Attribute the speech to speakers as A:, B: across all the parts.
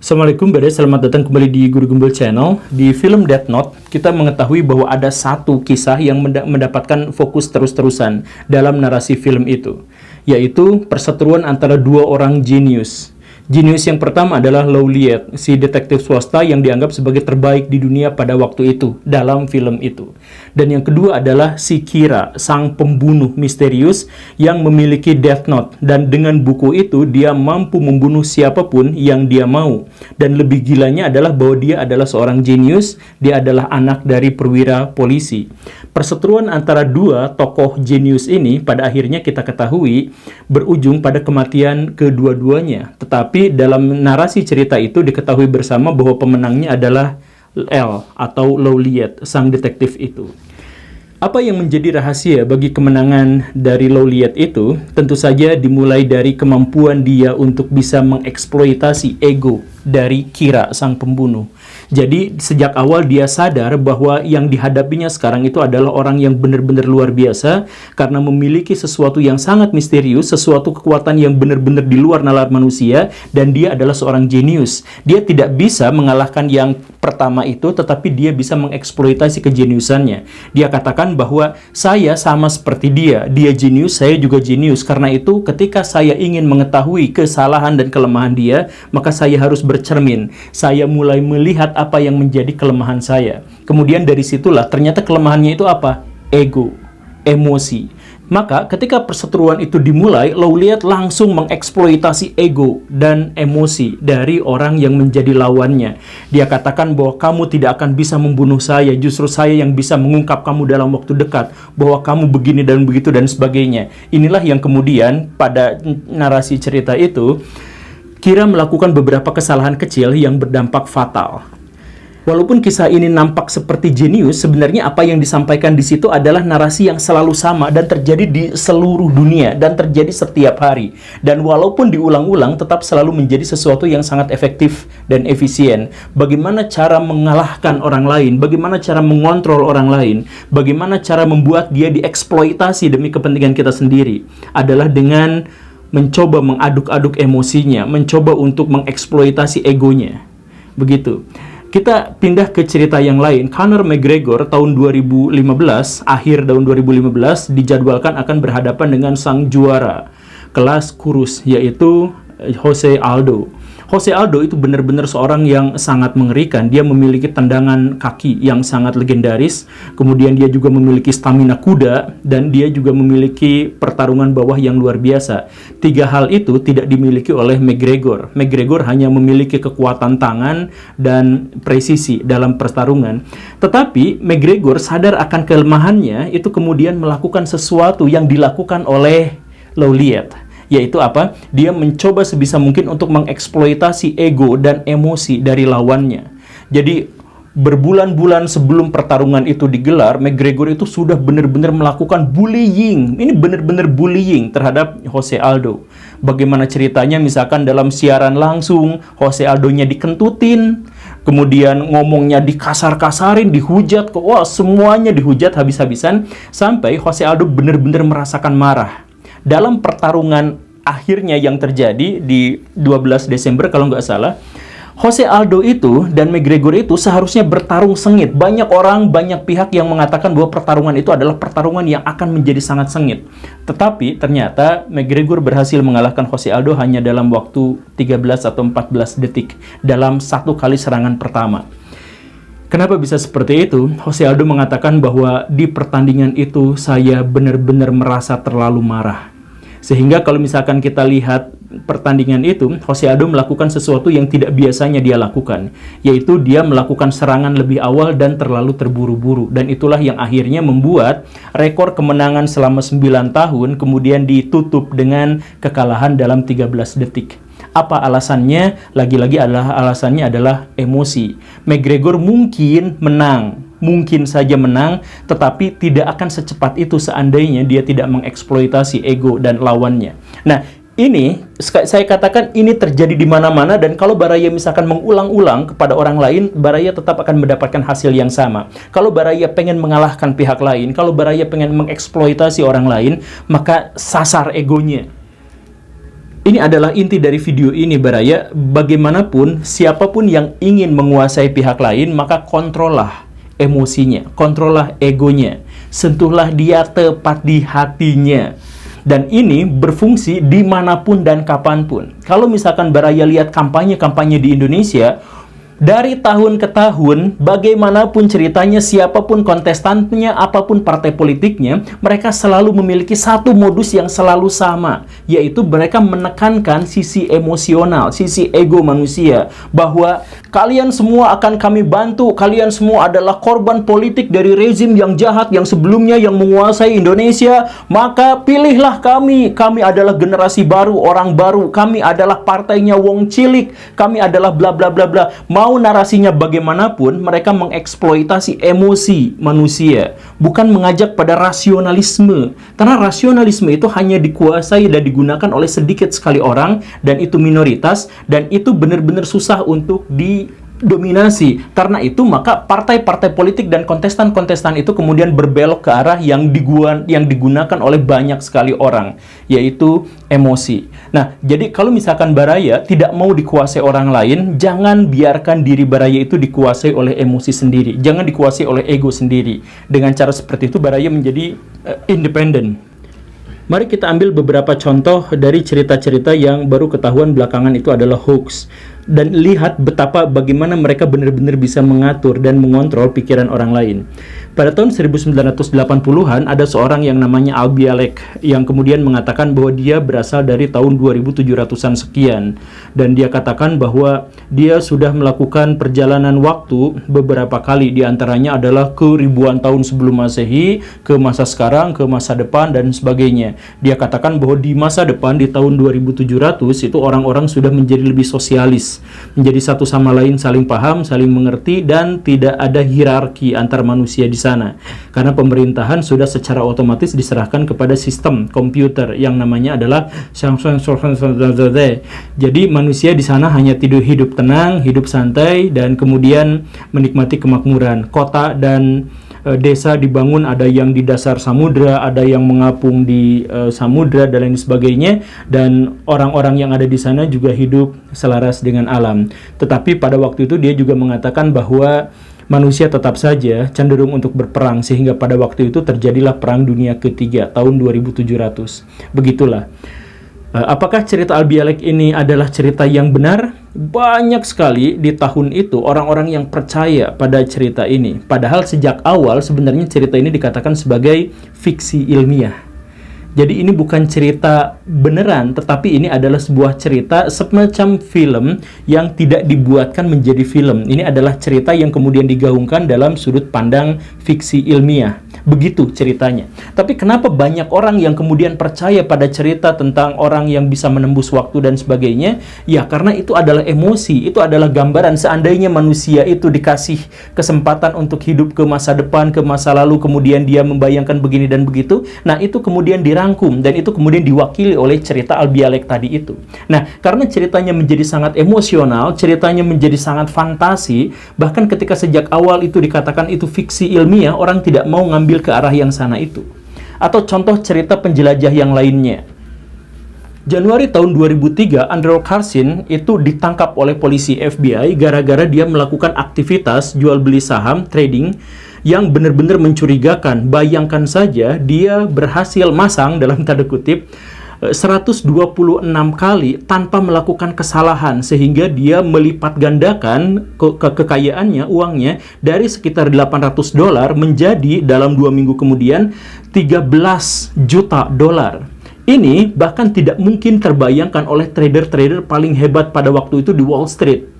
A: Assalamualaikum, selamat datang kembali di Guru Gembel Channel. Di film Death Note, kita mengetahui bahwa ada satu kisah yang mendapatkan fokus terus-terusan dalam narasi film itu, yaitu perseteruan antara dua orang jenius. Jenius yang pertama adalah Lau Liet, si detektif swasta yang dianggap sebagai terbaik di dunia pada waktu itu, dalam film itu. Dan yang kedua adalah si Kira, sang pembunuh misterius yang memiliki Death Note. Dan dengan buku itu, dia mampu membunuh siapapun yang dia mau. Dan lebih gilanya adalah bahwa dia adalah seorang jenius, dia adalah anak dari perwira polisi. Perseteruan antara dua tokoh jenius ini, pada akhirnya kita ketahui, berujung pada kematian kedua-duanya. Tetapi dalam narasi cerita itu diketahui bersama bahwa pemenangnya adalah L atau Lau Liet, sang detektif itu. Apa yang menjadi rahasia bagi kemenangan dari Lau Liet itu? Tentu saja dimulai dari kemampuan dia untuk bisa mengeksploitasi ego dari Kira, sang pembunuh. Jadi sejak awal dia sadar bahwa yang dihadapinya sekarang itu adalah orang yang benar-benar luar biasa karena memiliki sesuatu yang sangat misterius, sesuatu kekuatan yang benar-benar di luar nalar manusia, dan dia adalah seorang jenius. Dia tidak bisa mengalahkan yang pertama itu, tetapi dia bisa mengeksploitasi kejeniusannya. Dia katakan bahwa saya sama seperti dia jenius, saya juga jenius. Karena itu ketika saya ingin mengetahui kesalahan dan kelemahan dia, maka saya harus bercermin. Saya mulai melihat apa yang menjadi kelemahan saya. Kemudian dari situlah ternyata kelemahannya itu apa? Ego, emosi. Maka ketika perseteruan itu dimulai, Lau Liet langsung mengeksploitasi ego dan emosi dari orang yang menjadi lawannya. Dia katakan bahwa kamu tidak akan bisa membunuh saya, justru saya yang bisa mengungkap kamu dalam waktu dekat, bahwa kamu begini dan begitu dan sebagainya. Inilah yang kemudian pada narasi cerita itu, Kira melakukan beberapa kesalahan kecil yang berdampak fatal. Walaupun kisah ini nampak seperti jenius, sebenarnya apa yang disampaikan di situ adalah narasi yang selalu sama dan terjadi di seluruh dunia dan terjadi setiap hari. Dan walaupun diulang-ulang, tetap selalu menjadi sesuatu yang sangat efektif dan efisien. Bagaimana cara mengalahkan orang lain, bagaimana cara mengontrol orang lain, bagaimana cara membuat dia dieksploitasi demi kepentingan kita sendiri, adalah dengan mencoba mengaduk-aduk emosinya, mencoba untuk mengeksploitasi egonya. Begitu. Kita pindah ke cerita yang lain. Conor McGregor tahun 2015, akhir tahun 2015, dijadwalkan akan berhadapan dengan sang juara kelas kurus, yaitu Jose Aldo. Jose Aldo itu benar-benar seorang yang sangat mengerikan. Dia memiliki tendangan kaki yang sangat legendaris. Kemudian dia juga memiliki stamina kuda. Dan dia juga memiliki pertarungan bawah yang luar biasa. Tiga hal itu tidak dimiliki oleh McGregor. McGregor hanya memiliki kekuatan tangan dan presisi dalam pertarungan. Tetapi McGregor sadar akan kelemahannya, itu kemudian melakukan sesuatu yang dilakukan oleh Lau Liet. Yaitu apa? Dia mencoba sebisa mungkin untuk mengeksploitasi ego dan emosi dari lawannya. Jadi berbulan-bulan sebelum pertarungan itu digelar, McGregor itu sudah benar-benar melakukan bullying. Ini benar-benar bullying terhadap Jose Aldo. Bagaimana ceritanya? Misalkan dalam siaran langsung, Jose Aldo-nya dikentutin, kemudian ngomongnya dikasar-kasarin, dihujat, wah semuanya dihujat habis-habisan, sampai Jose Aldo benar-benar merasakan marah. Dalam pertarungan akhirnya yang terjadi di 12 Desember kalau nggak salah, Jose Aldo itu dan McGregor itu seharusnya bertarung sengit. Banyak orang, banyak pihak yang mengatakan bahwa pertarungan itu adalah pertarungan yang akan menjadi sangat sengit. Tetapi ternyata McGregor berhasil mengalahkan Jose Aldo hanya dalam waktu 13 atau 14 detik dalam satu kali serangan pertama. Kenapa bisa seperti itu? Jose Aldo mengatakan bahwa di pertandingan itu saya benar-benar merasa terlalu marah. Sehingga kalau misalkan kita lihat pertandingan itu, Jose Aldo melakukan sesuatu yang tidak biasanya dia lakukan, yaitu dia melakukan serangan lebih awal dan terlalu terburu-buru. Dan itulah yang akhirnya membuat rekor kemenangan selama 9 tahun kemudian ditutup dengan kekalahan dalam 13 detik. Apa alasannya? Lagi-lagi alasannya adalah emosi. McGregor mungkin menang, mungkin saja menang, tetapi tidak akan secepat itu seandainya dia tidak mengeksploitasi ego dan lawannya. Nah, ini saya katakan ini terjadi di mana-mana, dan kalau Baraya misalkan mengulang-ulang kepada orang lain, Baraya tetap akan mendapatkan hasil yang sama. Kalau Baraya pengen mengalahkan pihak lain, kalau Baraya pengen mengeksploitasi orang lain, maka sasar egonya. Ini adalah inti dari video ini, Baraya. Bagaimanapun, siapapun yang ingin menguasai pihak lain, maka kontrollah emosinya, kontrollah egonya, sentuhlah dia tepat di hatinya. Dan ini berfungsi dimanapun dan kapanpun. Kalau misalkan Baraya lihat kampanye-kampanye di Indonesia, dari tahun ke tahun, bagaimanapun ceritanya, siapapun kontestannya, apapun partai politiknya, mereka selalu memiliki satu modus yang selalu sama, yaitu mereka menekankan sisi emosional, sisi ego manusia, bahwa kalian semua akan kami bantu, kalian semua adalah korban politik dari rezim yang jahat yang sebelumnya yang menguasai Indonesia, maka pilihlah kami, kami adalah generasi baru, orang baru, kami adalah partainya Wong Cilik, kami adalah bla bla bla bla. Mau narasinya bagaimanapun, mereka mengeksploitasi emosi manusia, bukan mengajak pada rasionalisme. Karena rasionalisme itu hanya dikuasai dan digunakan oleh sedikit sekali orang, dan itu minoritas, dan itu benar-benar susah untuk didominasi. Karena itu maka partai-partai politik dan kontestan-kontestan itu kemudian berbelok ke arah yang digunakan oleh banyak sekali orang, yaitu emosi. Nah, jadi kalau misalkan Baraya tidak mau dikuasai orang lain, jangan biarkan diri Baraya itu dikuasai oleh emosi sendiri. Jangan dikuasai oleh ego sendiri. Dengan cara seperti itu Baraya menjadi independen. Mari kita ambil beberapa contoh dari cerita-cerita yang baru ketahuan belakangan itu adalah hoax. Dan lihat bagaimana mereka benar-benar bisa mengatur dan mengontrol pikiran orang lain. Pada tahun 1980-an ada seorang yang namanya Al Bialek yang kemudian mengatakan bahwa dia berasal dari tahun 2700-an sekian, dan dia katakan bahwa dia sudah melakukan perjalanan waktu beberapa kali, diantaranya adalah ke ribuan tahun sebelum Masehi, ke masa sekarang, ke masa depan, dan sebagainya. Dia katakan bahwa di masa depan, di tahun 2700 itu orang-orang sudah menjadi lebih sosialis, menjadi satu sama lain saling paham, saling mengerti, dan tidak ada hierarki antar manusia di sana. Karena pemerintahan sudah secara otomatis diserahkan kepada sistem komputer yang namanya adalah jadi manusia di sana hanya hidup tenang, hidup santai, dan kemudian menikmati kemakmuran. Kota dan desa dibangun, ada yang di dasar samudra, ada yang mengapung di samudra, dan lain sebagainya, dan orang-orang yang ada di sana juga hidup selaras dengan alam. Tetapi pada waktu itu dia juga mengatakan bahwa manusia tetap saja cenderung untuk berperang, sehingga pada waktu itu terjadilah Perang Dunia Ketiga tahun 2700. Begitulah. Apakah cerita Al Bialek ini adalah cerita yang benar? Banyak sekali di tahun itu orang-orang yang percaya pada cerita ini. Padahal sejak awal sebenarnya cerita ini dikatakan sebagai fiksi ilmiah. Jadi ini bukan cerita beneran, tetapi ini adalah sebuah cerita semacam film yang tidak dibuatkan menjadi film. Ini adalah cerita yang kemudian digaungkan dalam sudut pandang fiksi ilmiah. Begitu ceritanya. Tapi kenapa banyak orang yang kemudian percaya pada cerita tentang orang yang bisa menembus waktu dan sebagainya? Ya, karena itu adalah emosi, itu adalah gambaran seandainya manusia itu dikasih kesempatan untuk hidup ke masa depan, ke masa lalu, kemudian dia membayangkan begini dan begitu. Nah, itu kemudian dirangkum dan itu kemudian diwakili oleh cerita Al Bialek tadi itu. Nah, karena ceritanya menjadi sangat emosional, ceritanya menjadi sangat fantasi, bahkan ketika sejak awal itu dikatakan itu fiksi ilmiah, orang tidak mau ngambil ke arah yang sana itu. Atau contoh cerita penjelajah yang lainnya. Januari tahun 2003, Andrew Carson itu ditangkap oleh polisi FBI gara-gara dia melakukan aktivitas jual beli saham, trading, yang benar-benar mencurigakan. Bayangkan saja, dia berhasil masang dalam tanda kutip 126 kali tanpa melakukan kesalahan, sehingga dia melipat gandakan kekayaannya, uangnya, dari sekitar $800 menjadi dalam 2 minggu kemudian 13 juta dolar. Ini bahkan tidak mungkin terbayangkan oleh trader-trader paling hebat pada waktu itu di Wall Street.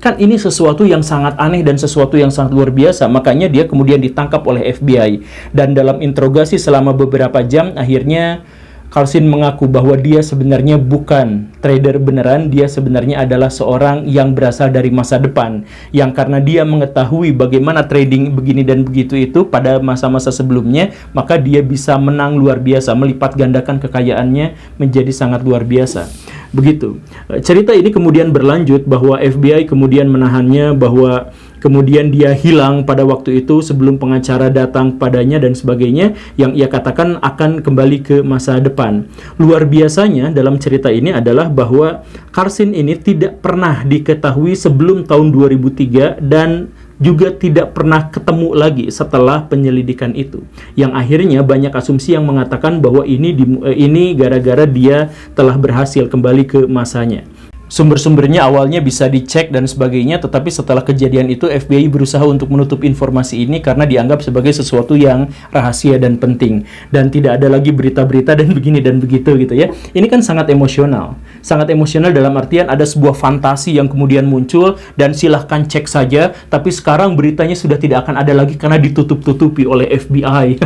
A: Kan ini sesuatu yang sangat aneh dan sesuatu yang sangat luar biasa. Makanya dia kemudian ditangkap oleh FBI. Dan dalam interogasi selama beberapa jam, akhirnya Carson mengaku bahwa dia sebenarnya bukan trader beneran, dia sebenarnya adalah seorang yang berasal dari masa depan, yang karena dia mengetahui bagaimana trading begini dan begitu itu pada masa-masa sebelumnya, maka dia bisa menang luar biasa, melipat gandakan kekayaannya menjadi sangat luar biasa. Begitu. Cerita ini kemudian berlanjut bahwa FBI kemudian menahannya, bahwa kemudian dia hilang pada waktu itu sebelum pengacara datang padanya dan sebagainya, yang ia katakan akan kembali ke masa depan. Luar biasanya dalam cerita ini adalah bahwa Karsin ini tidak pernah diketahui sebelum tahun 2003 dan juga tidak pernah ketemu lagi setelah penyelidikan itu. Yang akhirnya banyak asumsi yang mengatakan bahwa ini gara-gara dia telah berhasil kembali ke masanya. Sumber-sumbernya awalnya bisa dicek dan sebagainya, tetapi setelah kejadian itu FBI berusaha untuk menutup informasi ini karena dianggap sebagai sesuatu yang rahasia dan penting. Dan tidak ada lagi berita-berita dan begini dan begitu gitu ya. Ini kan sangat emosional. Sangat emosional dalam artian ada sebuah fantasi yang kemudian muncul dan silahkan cek saja, tapi sekarang beritanya sudah tidak akan ada lagi karena ditutup-tutupi oleh FBI.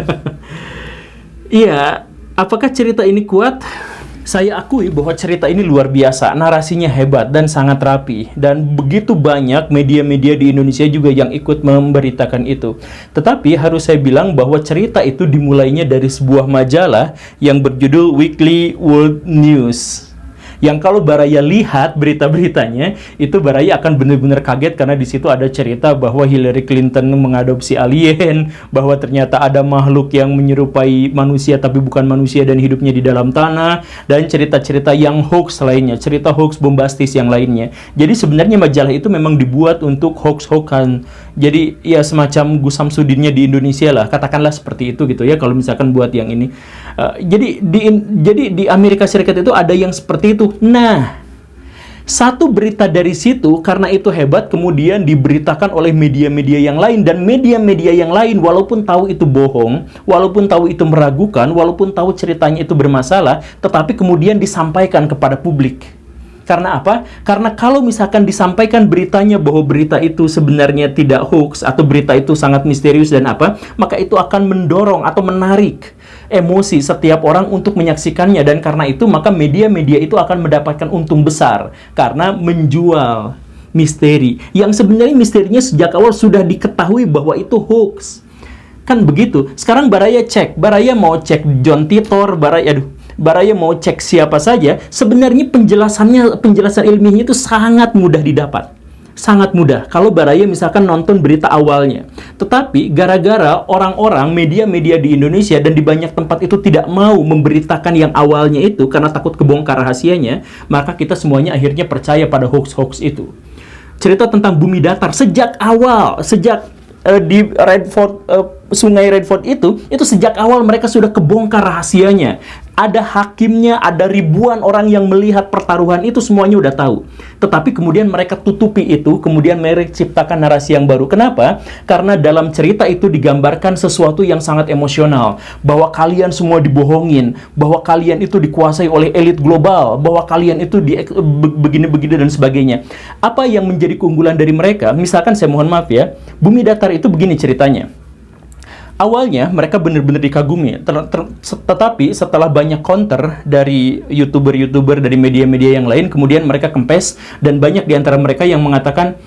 A: Iya, apakah cerita ini kuat? Saya akui bahwa cerita ini luar biasa, narasinya hebat dan sangat rapi, dan begitu banyak media-media di Indonesia juga yang ikut memberitakan itu. Tetapi harus saya bilang bahwa cerita itu dimulainya dari sebuah majalah yang berjudul Weekly World News. Yang kalau Baraya lihat berita-beritanya, itu Baraya akan benar-benar kaget karena di situ ada cerita bahwa Hillary Clinton mengadopsi alien, bahwa ternyata ada makhluk yang menyerupai manusia tapi bukan manusia dan hidupnya di dalam tanah, dan cerita-cerita yang hoax lainnya, cerita hoax bombastis yang lainnya. Jadi sebenarnya majalah itu memang dibuat untuk hoax-hoaxan. Jadi ya semacam Gus Samsudinnya di Indonesia lah, katakanlah seperti itu gitu ya kalau misalkan buat yang ini. Jadi di Amerika Serikat itu ada yang seperti itu. Nah, satu berita dari situ karena itu hebat kemudian diberitakan oleh media-media yang lain, dan media-media yang lain walaupun tahu itu bohong, walaupun tahu itu meragukan, walaupun tahu ceritanya itu bermasalah, tetapi kemudian disampaikan kepada publik. Karena apa? Karena kalau misalkan disampaikan beritanya bahwa berita itu sebenarnya tidak hoax atau berita itu sangat misterius dan apa, maka itu akan mendorong atau menarik emosi setiap orang untuk menyaksikannya, dan karena itu maka media-media itu akan mendapatkan untung besar karena menjual misteri yang sebenarnya misterinya sejak awal sudah diketahui bahwa itu hoax. Kan begitu. Sekarang Baraya Baraya mau cek John Titor, Baraya mau cek siapa saja, sebenarnya penjelasan ilmiahnya itu sangat mudah didapat. Sangat mudah kalau Baraya misalkan nonton berita awalnya. Tetapi gara-gara orang-orang media-media di Indonesia dan di banyak tempat itu tidak mau memberitakan yang awalnya itu karena takut kebongkar rahasianya, maka kita semuanya akhirnya percaya pada hoax-hoax itu. Cerita tentang bumi datar sejak awal, di Redford, Sungai Redford itu sejak awal mereka sudah kebongkar rahasianya. Ada hakimnya, ada ribuan orang yang melihat pertaruhan itu, semuanya udah tahu. Tetapi kemudian mereka tutupi itu, kemudian mereka ciptakan narasi yang baru. Kenapa? Karena dalam cerita itu digambarkan sesuatu yang sangat emosional. Bahwa kalian semua dibohongin, bahwa kalian itu dikuasai oleh elit global, bahwa kalian itu begini-begini dan sebagainya. Apa yang menjadi keunggulan dari mereka? Misalkan saya mohon maaf ya, bumi datar itu begini ceritanya. Awalnya mereka benar-benar dikagumi, tetapi setelah banyak counter dari YouTuber-YouTuber, dari media-media yang lain, kemudian mereka kempes, dan banyak di antara mereka yang mengatakan,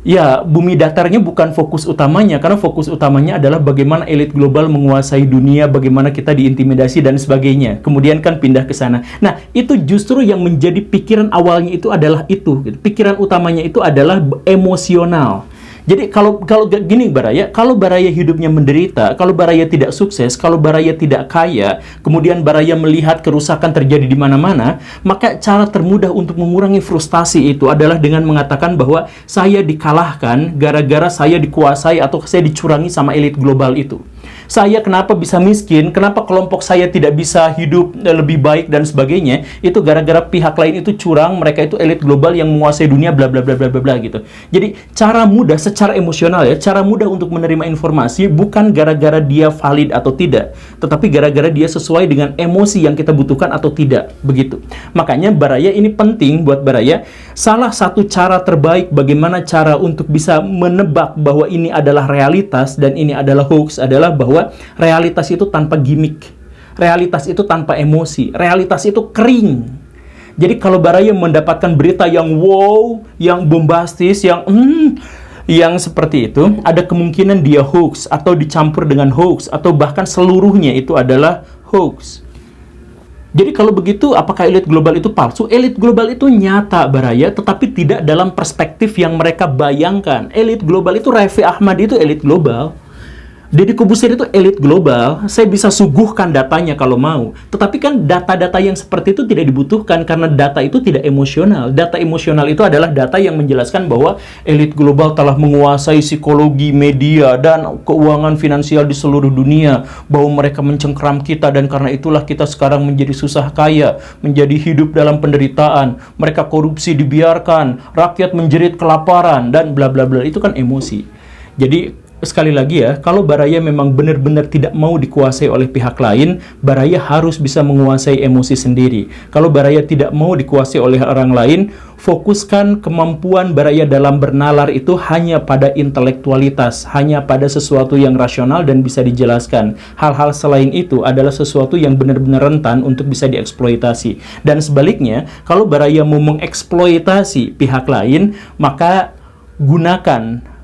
A: ya bumi datarnya bukan fokus utamanya, karena fokus utamanya adalah bagaimana elit global menguasai dunia, bagaimana kita diintimidasi dan sebagainya. Kemudian kan pindah ke sana. Nah, itu justru yang menjadi pikiran awalnya itu adalah itu. Pikiran utamanya itu adalah emosional. Jadi kalau gini Baraya, kalau Baraya hidupnya menderita, kalau Baraya tidak sukses, kalau Baraya tidak kaya, kemudian Baraya melihat kerusakan terjadi di mana-mana, maka cara termudah untuk mengurangi frustasi itu adalah dengan mengatakan bahwa saya dikalahkan gara-gara saya dikuasai atau saya dicurangi sama elit global itu. Saya kenapa bisa miskin, kenapa kelompok saya tidak bisa hidup lebih baik dan sebagainya, itu gara-gara pihak lain itu curang, mereka itu elit global yang menguasai dunia bla bla bla bla bla gitu. Jadi cara mudah secara emosional ya, cara mudah untuk menerima informasi bukan gara-gara dia valid atau tidak, tetapi gara-gara dia sesuai dengan emosi yang kita butuhkan atau tidak, begitu. Makanya Baraya ini penting buat Baraya. Salah satu cara terbaik bagaimana cara untuk bisa menebak bahwa ini adalah realitas dan ini adalah hoax adalah bahwa realitas itu tanpa gimmick, realitas itu tanpa emosi, realitas itu kering. Jadi kalau Baraya mendapatkan berita yang wow, yang bombastis, yang seperti itu, ada kemungkinan dia hoax atau dicampur dengan hoax atau bahkan seluruhnya itu adalah hoax. Jadi kalau begitu, apakah elit global itu palsu? Elit global itu nyata, Baraya, tetapi tidak dalam perspektif yang mereka bayangkan. Elit global itu, Raffi Ahmad itu elit global. Deddy Corbuzier itu elit global. Saya bisa suguhkan datanya kalau mau. Tetapi kan data-data yang seperti itu tidak dibutuhkan karena data itu tidak emosional. Data emosional itu adalah data yang menjelaskan bahwa elit global telah menguasai psikologi, media, dan keuangan finansial di seluruh dunia. Bahwa mereka mencengkeram kita dan karena itulah kita sekarang menjadi susah kaya, menjadi hidup dalam penderitaan. Mereka korupsi dibiarkan, rakyat menjerit kelaparan, dan bla bla bla. Itu kan emosi. Jadi sekali lagi ya, kalau Baraya memang benar-benar tidak mau dikuasai oleh pihak lain, Baraya harus bisa menguasai emosi sendiri. Kalau Baraya tidak mau dikuasai oleh orang lain, fokuskan kemampuan Baraya dalam bernalar itu hanya pada intelektualitas, hanya pada sesuatu yang rasional dan bisa dijelaskan. Hal-hal selain itu adalah sesuatu yang benar-benar rentan untuk bisa dieksploitasi. Dan sebaliknya, kalau Baraya mau mengeksploitasi pihak lain, maka gunakan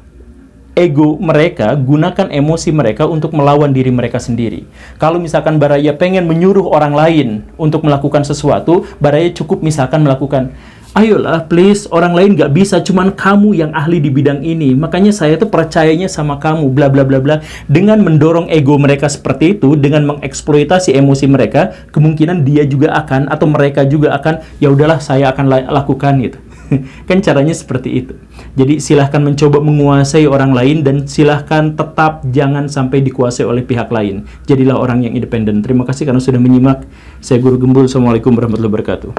A: ego mereka, gunakan emosi mereka untuk melawan diri mereka sendiri. Kalau misalkan Baraya pengen menyuruh orang lain untuk melakukan sesuatu, Baraya cukup misalkan melakukan, ayolah please, orang lain gak bisa, cuman kamu yang ahli di bidang ini, makanya saya tuh percayanya sama kamu, bla bla bla bla. Dengan mendorong ego mereka seperti itu, dengan mengeksploitasi emosi mereka, kemungkinan dia juga akan, atau mereka juga akan, ya udahlah saya akan lakukan gitu. Kan caranya seperti itu. Jadi silahkan mencoba menguasai orang lain dan silahkan tetap jangan sampai dikuasai oleh pihak lain. Jadilah orang yang independen. Terima kasih karena sudah menyimak. Saya Guru Gembul. Assalamualaikum warahmatullahi wabarakatuh.